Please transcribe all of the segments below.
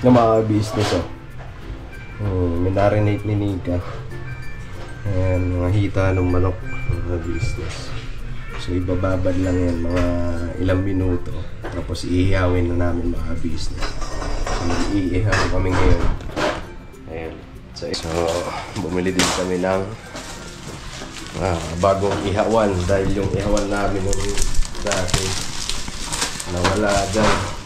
na mga business. May narinig ni Nika. Ayan, mga hita ng manok, mga business. So ibababad lang yan mga ilang minuto. Tapos iihawin na namin mga business. So iihaw kami ngayon. Ayan. So bumili din kami ng bagong ihawan. Dahil yung ihawan namin nung dati nawala dyan.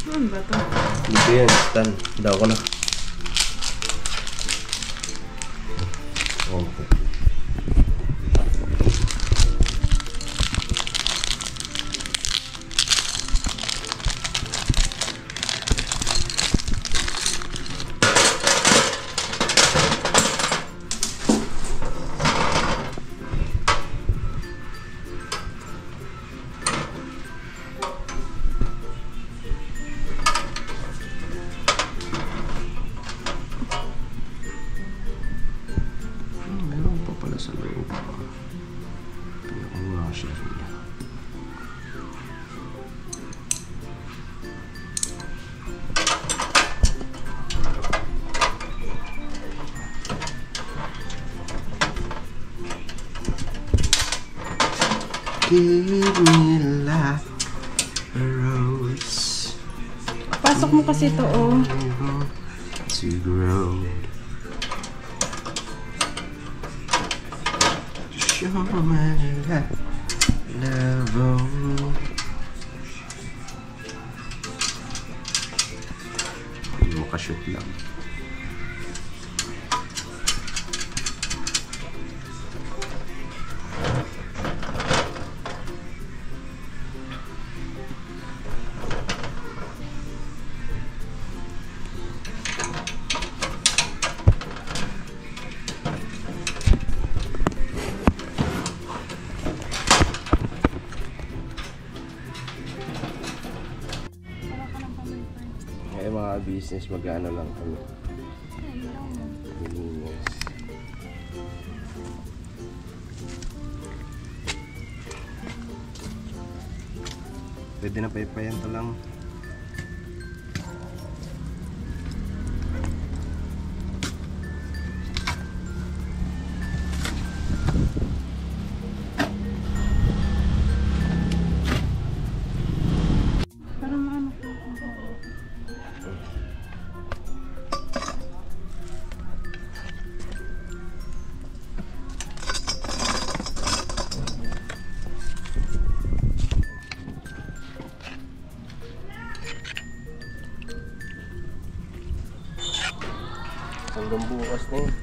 Ano ba ito? Ito yan, stand. Daw ko na. Okay. Sa loob. Pinaka-washer niya. Give me like a rose. Pasok mo kasi ito, oh. To grow. Show my love. Makashoot lang. Mga business, mag-ano lang kami. Malinis. Pwede na paypayan to lang. Hanggang bukas na yun.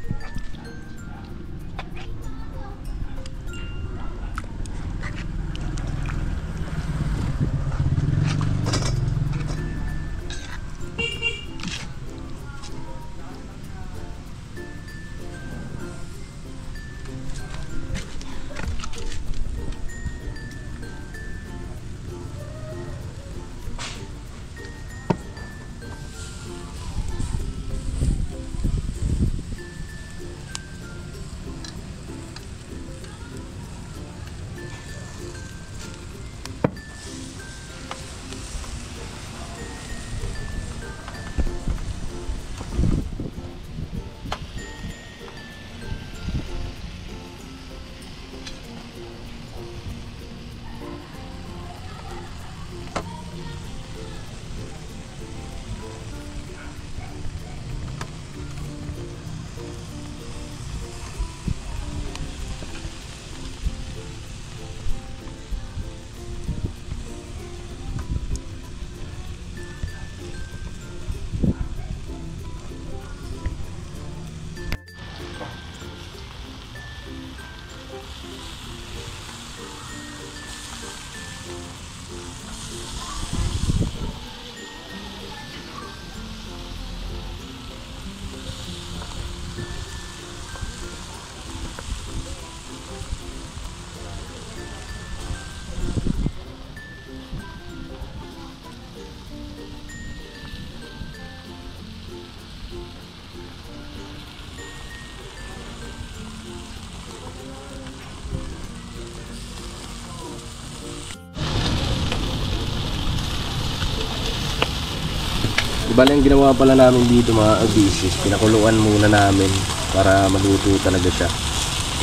Diba lang ginawa pala namin dito mga abisis, pinakuluan muna namin para maluto talaga siya.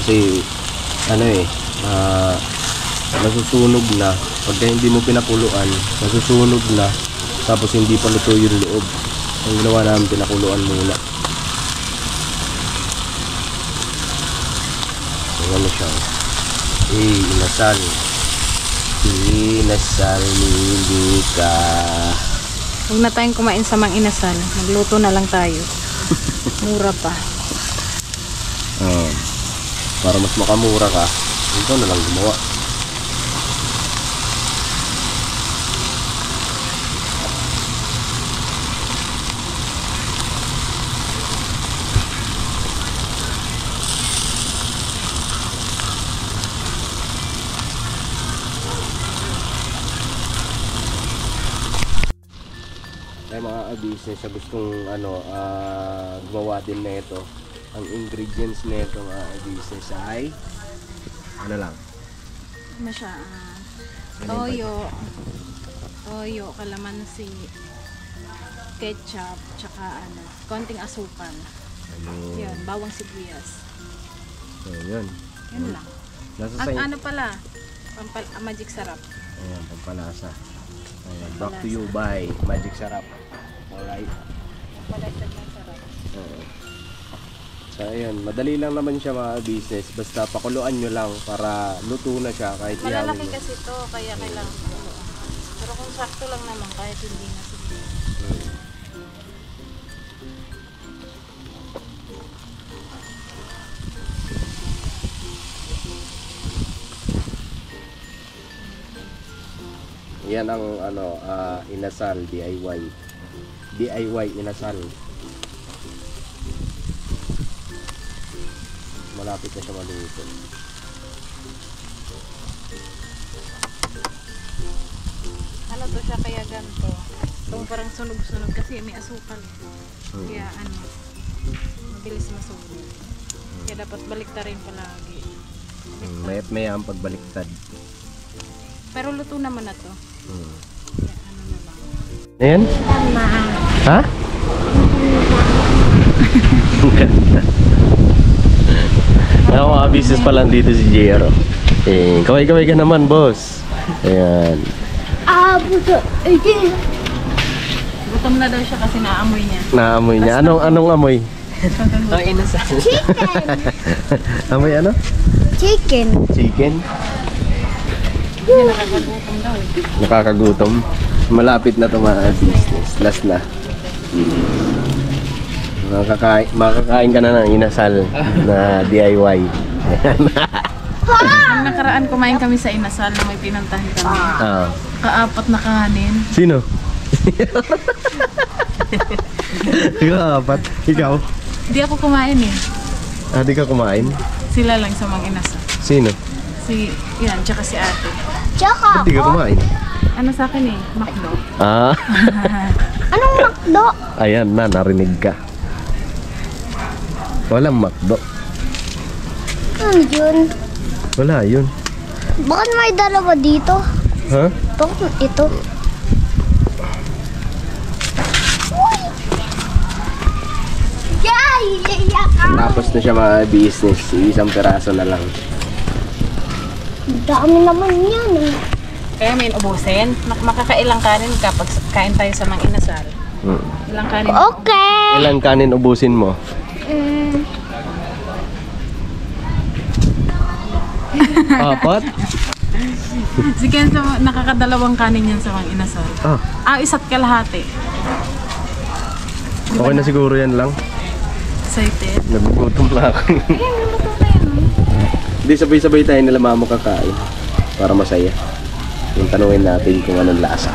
Kasi ano nasusunog na. Pagka hindi mo pinakuluan, nasusunog na. Tapos hindi pa luto yung loob. Ang ginawa namin, pinakuluan muna. So, ano siya? Inasal. Inasal ni ka. Huwag na tayong kumain sa mang inasal. Magluto na lang tayo. Mura pa. Para mas makamura ka, ito na lang gumawa. Ay mga business sa gustong gumawa din nito, ang ingredients nito mga business ay ano lang? Ano siya? Toyo, kalamansi, ketchup, tsaka konting asukal. Yan, bawang sibuyas. So, yun. Yan lang. Nasa At ano pala? Magic sarap. Ayan, pampalasa. Ayan, brought to you by Magic Sarap. Alright. Pampalasa ng sarap. So ayun, madali lang naman siya mga business. Basta pakuluan nyo lang para luto na siya kahit ihawin Malalaki mo. kasi to, kaya kailangan pakuluan. Pero kung sakto lang naman, kahit hindi na sige. Yan ang inasal, DIY. DIY inasal. Malapit na siya maluto. Ano to siya kaya ganito? Itong parang sunog-sunog kasi may asukal. Kaya mabilis masunog. Kaya dapat baliktarin palagi. Mayat maya ang pagbaliktad. Pero luto naman na to. Kaya ano na lang. Ayan? Ha? Ako mga business pa lang dito si JR. Kaway-kaway ka naman, boss. Ayan. Gutom na daw siya kasi naamoy niya. Naamoy niya. Anong amoy? Ang inasal. Amoy ano? Chicken. Chicken? Nakakagutom daw eh. Nakakagutom. Malapit na ito mga business. Last na. Makakain ka na ng inasal na DIY. Ang nakaraan kumain kami sa inasal na may pinuntahan kami. Kaapat na kanin. Sino? Ikaw apat. Ikaw? Hindi ako kumain eh. Di ka kumain? Sila lang sa mga inasal. Sino? Tsaka si ate. Tsaka Ba't di ka kumain? Ano sa akin eh? Makdo. anong makdo? Ayan na, narinig ka. Walang makdo. Ano yun? Wala yun. Bakit may dalawa dito? Ha? Ito. Tapos na siya mga business. Isang peraso na lang. Dami naman yan eh. Kaya may ubusin. Makakailang kanin kapag kain tayo sa mga inasal. Ilang kanin? Okay. Ilan kanin ubusin mo? Apat? Si Kenzo, nakakadalawang kanin yan sa mga inasal. Isa't kalahati. Okay na siguro yan lang. Excited. Nagugutom na ako. Hindi, sabay-sabay tayo nila mama kakain. Para masaya. Yung tanungin natin kung anong lasa.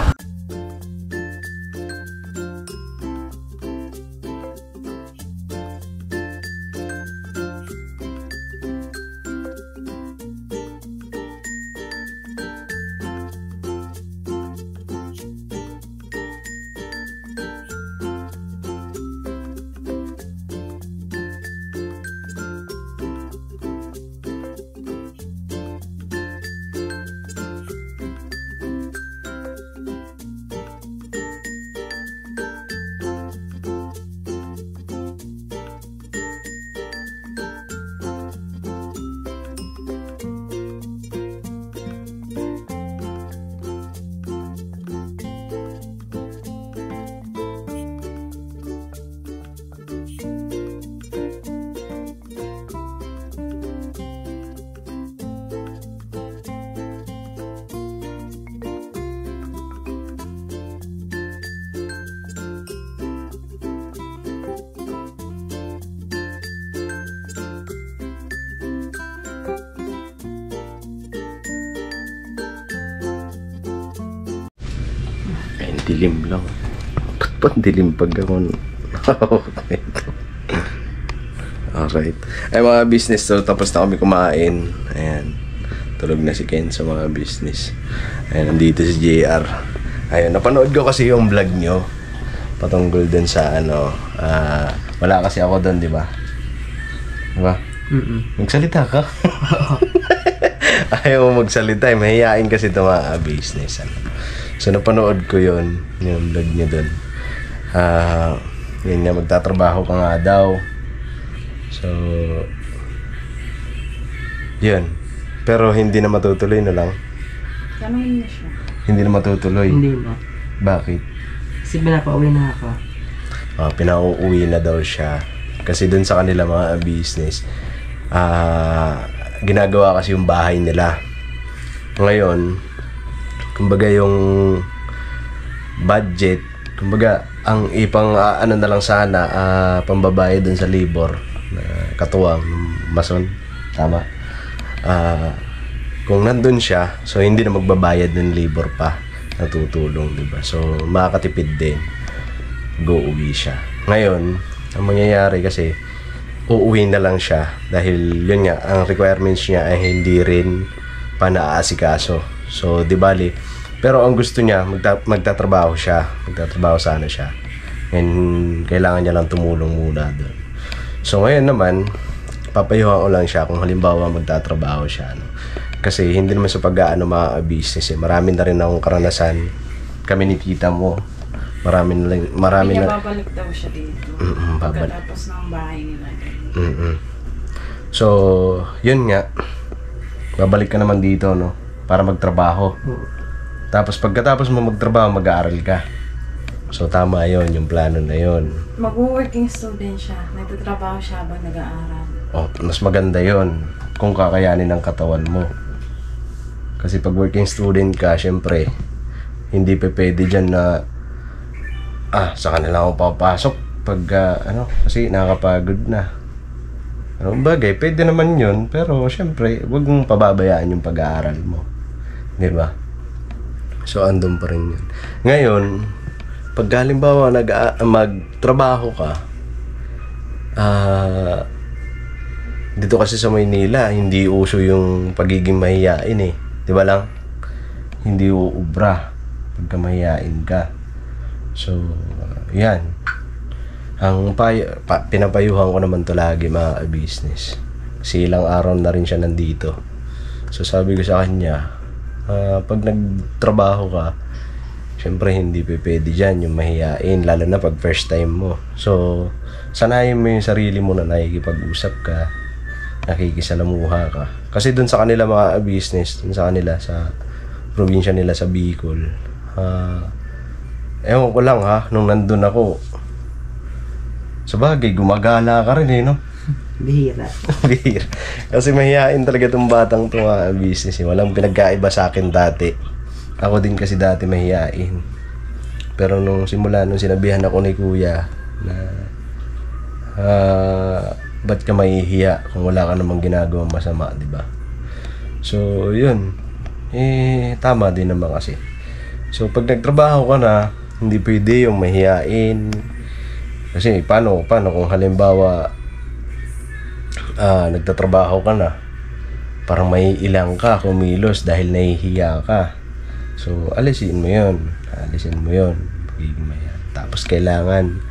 dilim lang. Ba't pa dilim pag ako nito? Alright. Ay mga business, so tapos na kami kumain. Ayan. Tulog na si Ken sa mga business. Ayan, nandito si JR. Ayun, napanood ko kasi yung vlog nyo. Patungkol dun sa ano. Wala kasi ako dun, di ba? Di ba? Magsalita ka? Ayaw mo magsalita eh. Mahihain kasi ito mga business. Ano. So napanood ko yun. Yung vlog nyo dun. Yun nga, magtatrabaho ka nga daw. So, yun. Pero hindi na matutuloy na lang. Tanungin niyo siya. Hindi na matutuloy. Hindi na. Bakit? Kasi pinapauwi na ako. Pinauuwi na daw siya. Kasi dun sa kanila mga business, ginagawa kasi yung bahay nila. Ngayon, kumbaga yung budget, kumbaga ang ipang ano na lang sana, pambabayad dun sa labor. Katuwang mason, tama. Kung nandun siya, so hindi na magbabayad ng labor pa, natutulong, di ba? So makakatipid din, go-uwi siya. Ngayon, ang mangyayari kasi uuwi na lang siya dahil yun nga, ang requirements niya ay hindi rin pa naaasikaso. So di bali, pero ang gusto niya, magtatrabaho siya, magtatrabaho sana siya, and kailangan niya lang tumulong muna doon. So ngayon naman, papayuhan ko lang siya kung halimbawa magtatrabaho siya, no? Kasi hindi naman sa pag-aano mga business eh. Marami na rin akong karanasan. Kami ni tita mo, marami na. Babalik daw siya dito. Pagkatapos ng bahay nila. So, yun nga. Babalik ka naman dito, no? Para magtrabaho. Tapos pagkatapos mo magtrabaho, mag-aaral ka. So tama yon, yung plano na yon. Mag-working student siya. Nagtatrabaho siya habang nag-aaral. Mas maganda yon kung kakayanin ng katawan mo. Kasi pag working student ka, syempre, hindi pa pwede dyan na sa kanila ako papasok pag kasi nakakapagod na. Bagay, pwede naman yun, pero syempre, huwag mong pababayaan yung pag-aaral mo. Di ba? So andun pa rin yun. Ngayon, pag halimbawa magtrabaho ka, dito kasi sa Maynila, hindi uso yung pagiging mahiyain eh. Di ba lang? Hindi uubra pagka mahiyain ka. So, yan. Ang pinapayuhan ko naman to lagi mga business. Kasi ilang araw na rin siya nandito. So, sabi ko sa kanya, pag nagtrabaho ka, syempre hindi pwede dyan yung mahiyain, lalo na pag first time mo. So, sanayin mo yung sarili mo na nakikipag-usap ka, nakikisalamuha ka. Kasi dun sa kanila mga business, dun sa kanila, sa probinsya nila sa Bicol, ewan ko lang nung nandun ako, sa bagay, gumagala ka rin no? Bihira. Bihira. Kasi mahihain talaga itong batang ito mga business. Walang pinagkaiba sa akin dati. Ako din kasi dati mahihain. Pero nung sinabihan ako ni kuya na ba't ka mahihiya kung wala ka namang ginagawang masama, di ba? So, yun. Tama din naman kasi. So, pag nagtrabaho ka na, hindi pwede yung mahihain. Kasi, paano kung halimbawa nagtatrabaho ka na, parang may ilang ka, kumilos dahil nahihiya ka. So, alisin mo yun. Tapos, kailangan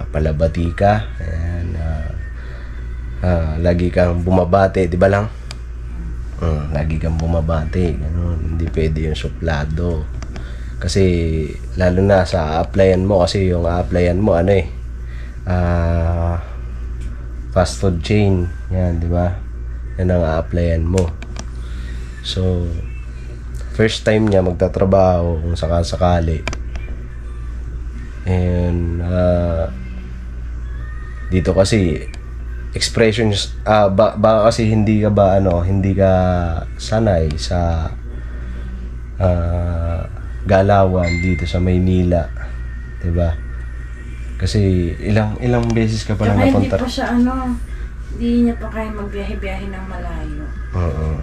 palabati ka. Ayan, lagi kang bumabate, di ba lang? Lagi kang bumabate. Ganun. Hindi pwede yung suplado. Kasi, lalo na sa applyan mo, kasi yung applyan mo, fast food chain. Yan, di ba? Yan ang applyan mo. So, first time niya magtatrabaho kung sakasakali. And dito kasi expressions baka kasi hindi ka sanay sa galawan dito sa Maynila, 'di ba? Kasi ilang beses ka pa lang napunta. Hindi pa siya hindi niya pa kaya magbiyahe-biyahe ng malayo. Oo.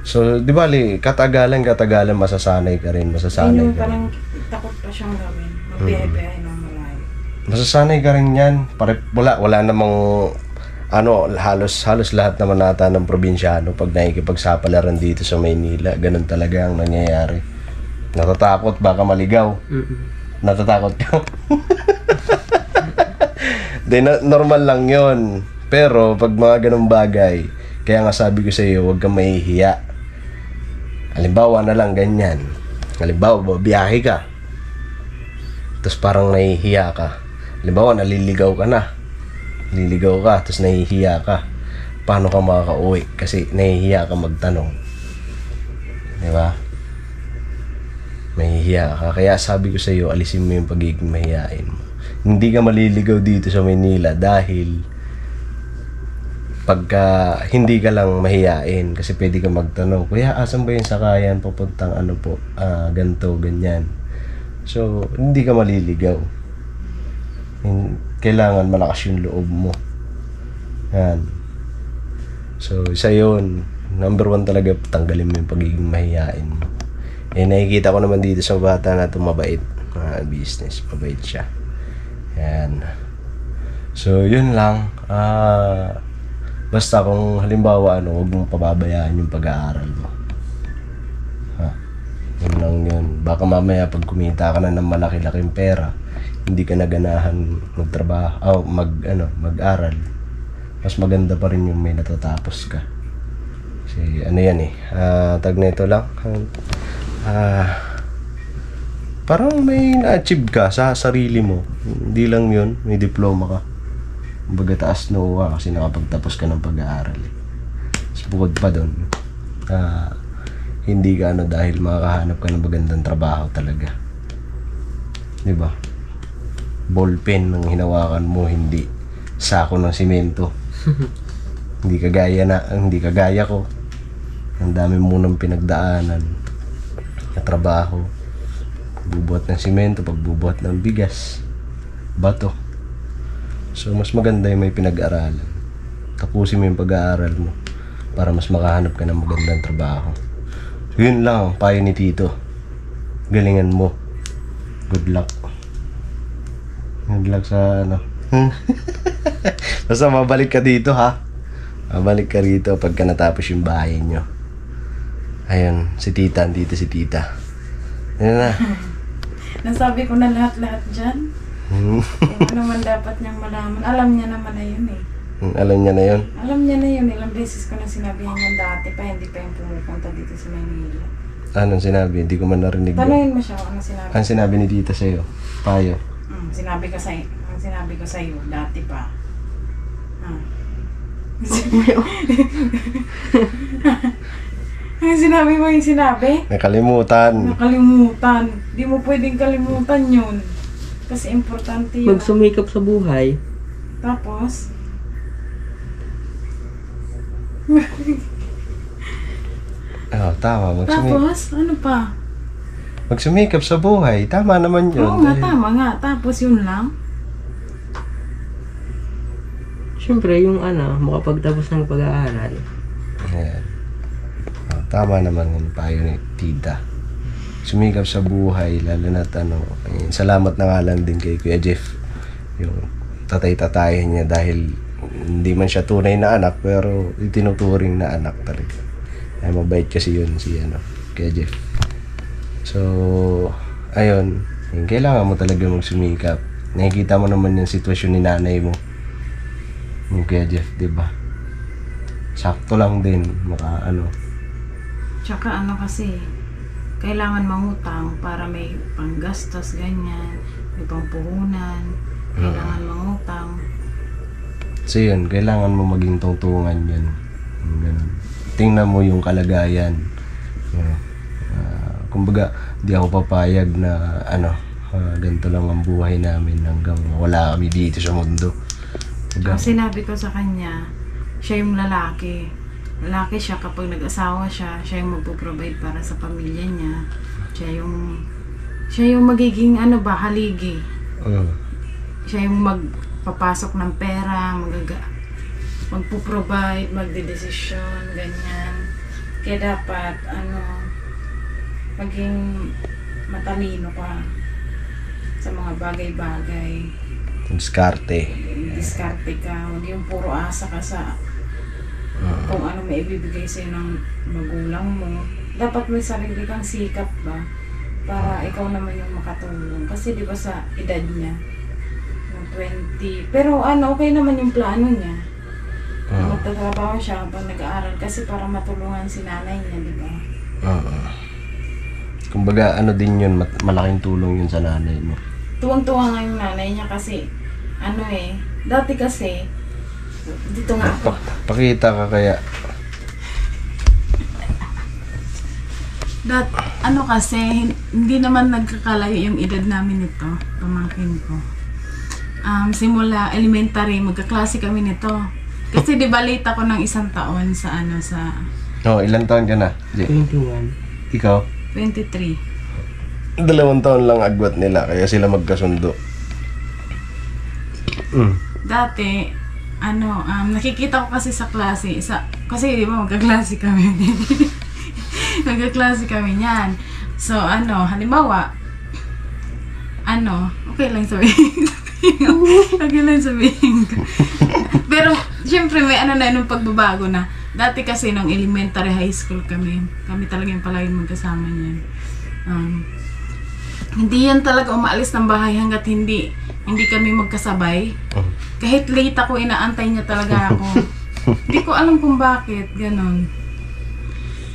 So, di ba, katagalan masasanay ka rin, masasanay Yung ka rin. parang takot pa siyang gawin. Magbiyahe-biyahe ng malayo. Masasanay ka rin yan. Wala namang, halos lahat naman nata ng probinsyano pag nakikipagsapalaran dito sa Maynila, ganun talaga ang nangyayari. Natatakot, baka maligaw. Natatakot ka. Normal lang yon. Pero pag mga ganung bagay, kaya nga sabi ko sa iyo, huwag kang mahihiya. Halimbawa na lang ganyan. Halimbawa, biyahe ka. Tapos parang nahihiya ka. Halimbawa, naliligaw ka na. Naliligaw ka, tapos nahihiya ka. Paano ka makaka-uwi? Kasi nahihiya ka magtanong. Di ba? Mahihiya ka. Kaya sabi ko sa iyo, alisin mo yung pagiging mahihain mo. Hindi ka maliligaw dito sa Manila dahil pagka hindi ka lang mahihain kasi pwede ka magtanong, kuya, asan ba yung sakayan papuntang ganto, ganyan. So, hindi ka maliligaw. Kailangan malakas yung loob mo. Yan. So, isa yun. Number 1 talaga, tanggalin mo yung pagiging mahihain mo. Nakikita ko naman dito sa bata na mabait. Business, mabait siya. Yan. So, yun lang. Basta kung halimbawa, huwag mong pababayaan yung pag-aaral mo. Yun lang yun. Baka mamaya pag kumita ka na ng malaki-laking pera, hindi ka naganahan magtrabaho, mag-aral. Mas maganda pa rin yung may natatapos ka. Kasi yan tag na ito lang. Parang may na-achieve ka sa sarili mo. Hindi lang yun, may diploma ka. Kumbaga taas ka kasi nakapagtapos ka ng pag-aaral. Mas bukod pa doon, hindi ka dahil makakahanap ka ng magandang trabaho talaga. Diba? Ballpen ng hinawakan mo, hindi sako ng simento. Hindi kagaya ko. Ang dami munang pinagdaanan na trabaho. Pagbubuhat ng simento, pagbubuhat ng bigas, bato. So, mas maganda yung may pinag-aralan. Tapusin mo yung pag-aaral mo para mas makahanap ka ng magandang trabaho. So, yun lang ang payo ni Tito. Galingan mo. Good luck. Good luck sa Basta mabalik ka dito, ha? Mabalik ka rito pagka natapos yung bahay nyo. Ayun, si Tita. Andito si Tita. Ayun na. Nasabi ko na lahat-lahat dyan. Ano naman dapat niyang malaman. Alam niya naman na yun eh. Alam niya na yun? Alam niya na yun. Ilang beses ko na sinabihan niya dati pa. Hindi pa yung pumupunta dito sa Maynila. Anong sinabi? Hindi ko man narinig. Tanungin mo siya kung ano sinabi. Anong sinabi ni Tita sa'yo? Payo? Sinabi ko sa'yo dati pa. Ang sinabi mo yung sinabi? Nakalimutan. Di mo pwedeng kalimutan yun. Kasi importante yun. Magsumikap sa buhay. Tapos? Tama. Tapos? Ano pa? Magsumikap sa buhay. Tama naman yun. Oo nga, tama nga. Tapos yun lang. Siyempre, yung makapagtapos ng pag-aaral. Ayan. Tama naman yung payo ni Tita. Sumikap sa buhay, lalo na salamat na nga lang din kay Kuya Jeff. Yung tatay-tatayin niya dahil hindi man siya tunay na anak, pero itinuturing na anak talaga. Ay, mabait kasi yun si Kuya Jeff. So, ayun, kailangan mo talaga magsumikap. Nakikita mo naman yung sitwasyon ni nanay mo. Yung Kuya Jeff, diba? Sakto lang din, Tsaka kasi, kailangan mangutang para may panggastos, ganyan, may pampuhunan, kailangan mangutang. So yun, kailangan mo maging tungtungan yun. Ganun. Tingnan mo yung kalagayan. Kumbaga, di ako papayag na ganito lang ang buhay namin hanggang wala kami dito sa mundo. Sinabi ko sa kanya, siya yung lalaki. Lalaki siya kapag nag-asawa siya, siya yung magpo-provide para sa pamilya niya. Siya yung magiging haligi. Siya yung magpapasok ng pera, magpo-provide, magdedesisyon, ganyan. Kaya dapat, maging matalino ka sa mga bagay-bagay. Diskarte. Diskarte ka. Huwag yung puro asa ka sa kung ano may ibibigay sa'yo ng magulang mo. Dapat may sarili kang sikap ba? Para ikaw naman yung makatulong. Kasi di ba sa edad niya, yung 20. Pero okay naman yung plano niya. Magtatrabaho siya habang nag-aaral kasi para matulungan si nanay niya, di ba? Kumbaga, din yun, malaking tulong yun sa nanay mo. Tuwang-tuwa nga yung nanay niya kasi, dati kasi, dito nga ako. Pakita ka kaya. Kasi, hindi naman nagkakalayo yung edad namin nito, pamangkin ko. Simula elementary, magkaklase kami nito. Kasi di ba late ako ng 1 taon sa Ilan taon ka na? 21. Ikaw? 23. 2 taon lang agwat nila, kaya sila magkasundo. Dati, nakikita ko kasi sa klase, kasi di ba magkaklase kami. Magkaklase kami niyan. So, halimbawa, okay lang sabihin. Okay lang sabihin. Pero, syempre, may nung pagbabago na. Dati kasi, nung elementary high school kami talaga yung palagi magkasama niyan. Hindi yan talaga umaalis ng bahay hanggat hindi kami magkasabay. Kahit late ako, inaantay niya talaga ako. Hindi ko alam kung bakit, ganon.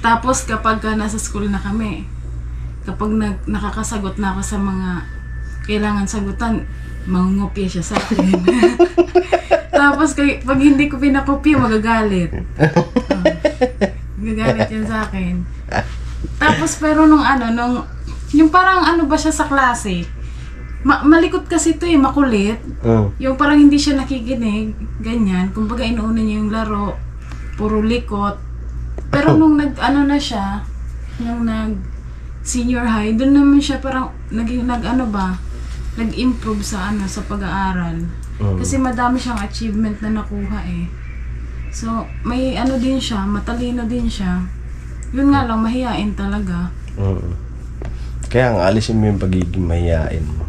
Tapos kapag nasa school na kami, kapag nakakasagot na ako sa mga kailangan sagutan, mangungopia siya sa akin. Tapos pag hindi ko pinakopya, magagalit. Magagalit yan sa akin. Tapos pero yung parang ba siya sa klase, malikot kasi ito makulit. Yung parang hindi siya nakikinig, ganyan. Kumbaga inuuna niya yung laro, puro likot. Pero nung na siya, nung senior high, doon naman siya parang nag-improve sa sa pag-aaral. Kasi madami siyang achievement na nakuha So, may din siya, matalino din siya. Yun nga lang, mahiyain talaga. Kaya ang alisin mo yung pagiging mahiyain mo.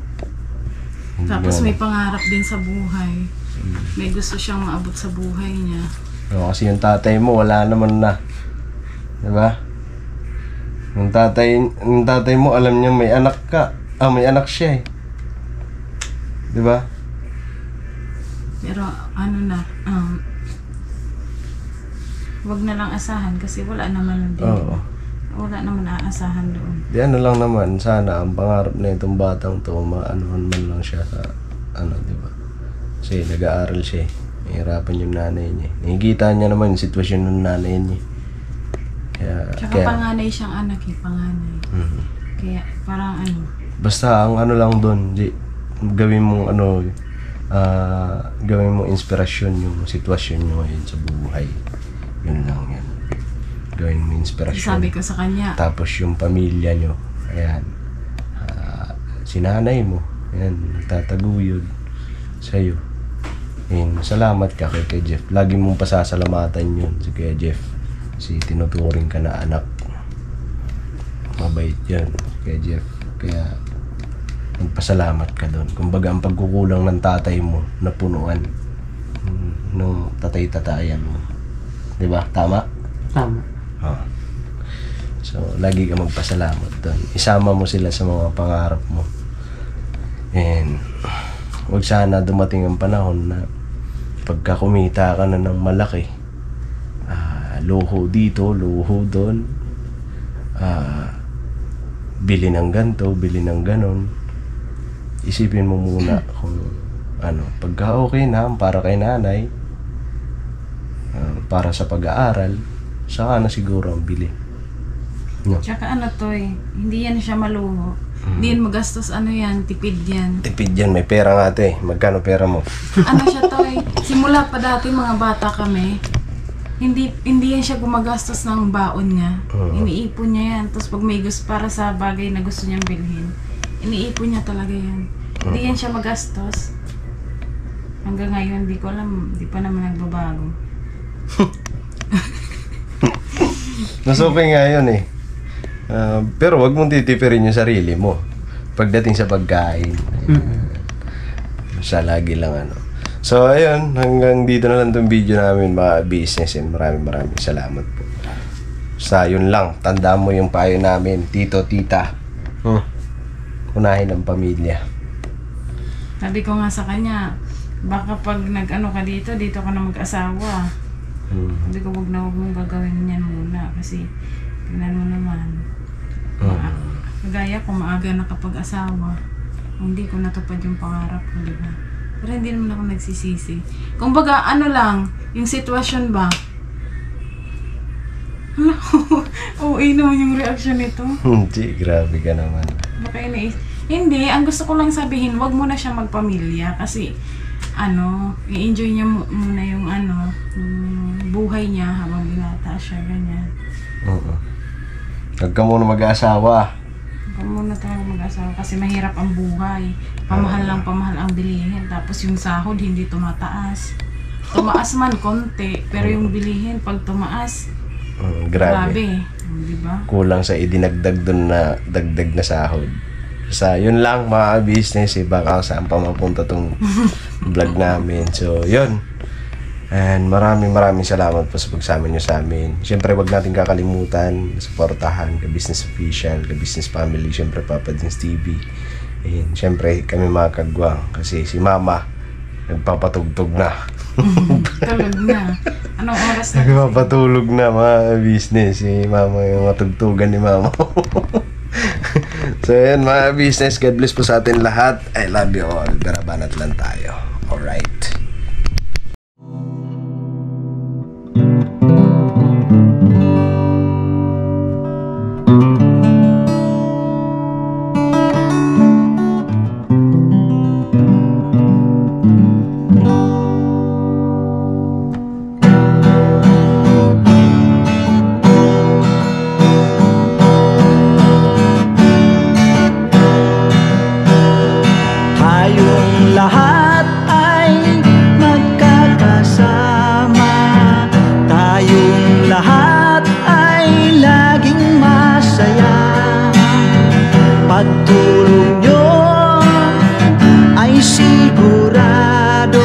Tapos may pangarap din sa buhay. May gusto siyang maabot sa buhay niya. Kasi yung tatay mo, wala naman na. Diba? Yung tatay mo, alam niya may anak ka. May anak siya Diba? Pero wag na lang asahan kasi wala naman din. Wala naman aasahan doon. Di lang naman, sana ang pangarap na itong batang to, maanohan man lang siya sa diba? Kasi nag-aaral siya Nahirapan yung nanay niya. Nakikita niya naman yung sitwasyon ng nanay niya. Tsaka panganay siyang anak panganay. Kaya parang basta ang lang doon, gawin mong gawin mong inspirasyon yung sitwasyon nyo ngayon sa buhay. Yun lang yan. Gawin mo inspirasyon. Sabi ko sa kanya. Tapos yung pamilya nyo, ayan, si nanay mo, ayan, nagtataguyod sa'yo. Ayan, salamat ka kay Jeff. Lagi mong pasasalamatan yun si Kuya Jeff. Si tinuturing ka na anak. Mabait yan, Kuya Jeff. Kaya magpasalamat ka doon. Kumbaga ang pagkukulang ng tatay mo na punuan ng tatay-tatayan mo. Diba? Tama? Tama. So, lagi ka magpasalamat doon. Isama mo sila sa mga pangarap mo. And huwag sana dumating ang panahon na pagka kumita ka na ng malaki, luho dito, luho doon, bili ng ganto, bili ng ganon. Isipin mo muna kung pagka okay na para kay nanay, para sa pag-aaral, saka na siguro ang bili. No. Tsaka hindi yan siya maluho. Hindi yan magastos, tipid yan. Tipid yan, may pera nga ate. Magkano pera mo? Siya simula pa dati mga bata kami, hindi yan siya gumagastos ng baon niya. Iniipon niya yan. Tapos pag may gusto para sa bagay na gusto niyang bilhin, iniipon niya talaga yan. Hindi yan siya magastos. Hanggang ngayon, di ko alam, di pa naman nagbabago. Mas okay nga yun eh. Pero wag mong titipirin yung sarili mo pagdating sa pagkain. Siya lagi lang ano. So ayun, hanggang dito na lang itong video namin mga business, and maraming salamat po. Sa yun lang, tandaan mo yung payo namin, tito, tita. Unahin ang pamilya. Sabi ko nga sa kanya, baka pag nag-ano ka dito ka na mag-asawa. Sabi ko, wag mong gagawin yan muna kasi tingnan mo naman. Kagaya ko, maaga nakapag-asawa. Hindi ko natupad yung pangarap ko, di ba? Pero hindi naman ako nagsisisi. Kumbaga, ano lang, yung sitwasyon ba? OA naman yung reaction nito. Hindi, grabe ka naman. Baka hindi, ang gusto ko lang sabihin, wag mo na siya magpamilya kasi i-enjoy niya muna yung yung buhay niya habang binata siya, ganyan. Huwag ka muna mag-aasawa. Huwag muna tayo mag-asawa kasi mahirap ang buhay. Pamahal ang bilihin. Tapos yung sahod hindi tumataas. Tumaas man konti, pero yung bilihin pag tumaas, grabe. Diba? Kulang sa idinagdag dun na dagdag na sahod. Sa yun lang mga business, baka saan pa mapunta tong vlog namin. So yun. And maraming salamat po sa pagsama nyo sa amin. Siyempre wag natin kakalimutan suportahan ka Business Official, ka Business Family, siyempre Papa Dins TV. And siyempre kami mga kagwang kasi si Mama nagpapatugtog na. Tulog na. Anong oras na? Nagpapatulog na mga business. Si Mama yung matugtugan ni Mama. So yun mga business, God bless po sa atin lahat. I love you all. Barabanat lang tayo. Alright. Pagtulong nyo ay sigurado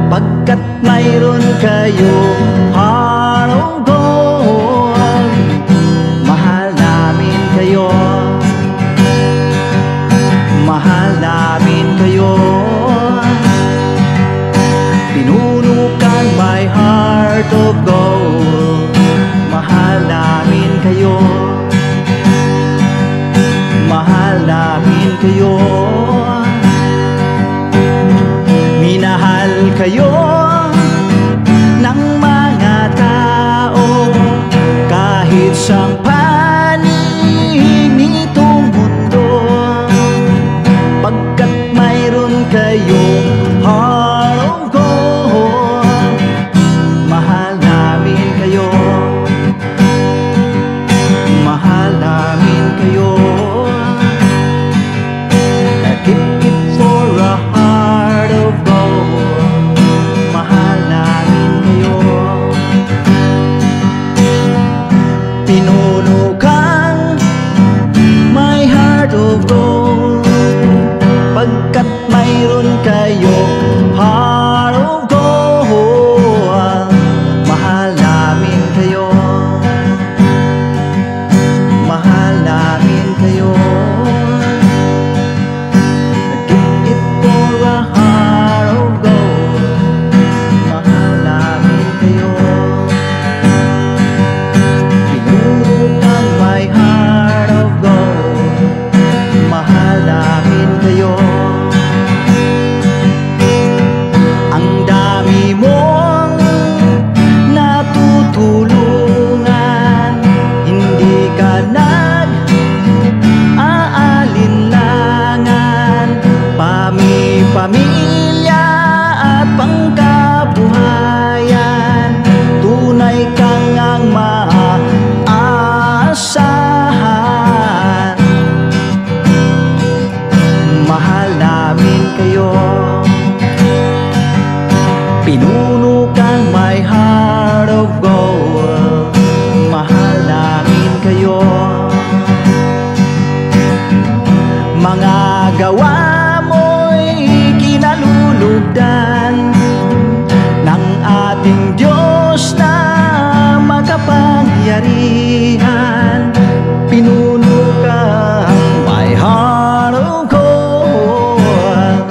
pagkat mayroon kayo heart of gold. Mahal namin kayo, mahal namin kayo. Pinuno kang my heart of gold. Mahal namin kayo, mahal namin kayo. Minahal kayo ng mga tao kahit sang panig nitong mundo, pagkat mayroon kayong heart of gold. Mahal namin kayo, mahal namin kayo. Keep it for a heart of gold. Mahal namin kayo. Pinuno kang my heart of gold pagkat mayroon kayo heart of gold. Mahal namin kayo, mahal namin kayo. Pamilya at pangkabuhayan, tunay kang ang maaasahan. Mahal namin kayo, pinuno kang my heart of gold. Mahal gawa mo'y kinalulugdan ng ating Diyos na makapangyarihan. Pinuno kang my heart of gold.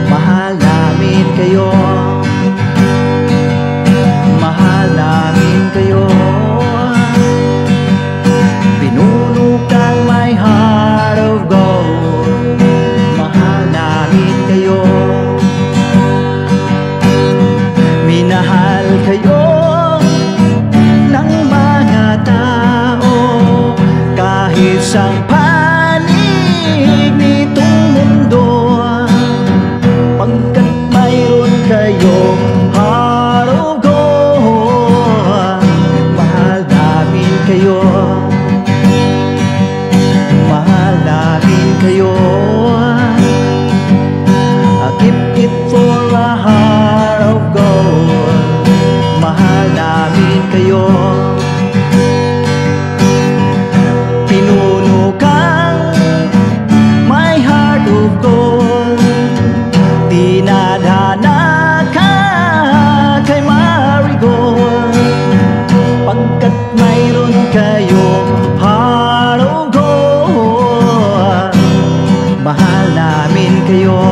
Mahal namin kayo, mahal namin kayo. Pinuno kang my heart of gold. Mahal namin kayo, minahal kayo ng mga tao. Kahit sang panig nitong mundo, pagkat mayroon kayong heart of gold. Mahal namin kayo, mahal namin kayo. I keep it for a heart of gold. Mahal namin kayo. Pinuno kang my heart of gold. Dinadhana ka kay Marigold, pagkat mayroon kayong heart of gold. Mahal namin kayo.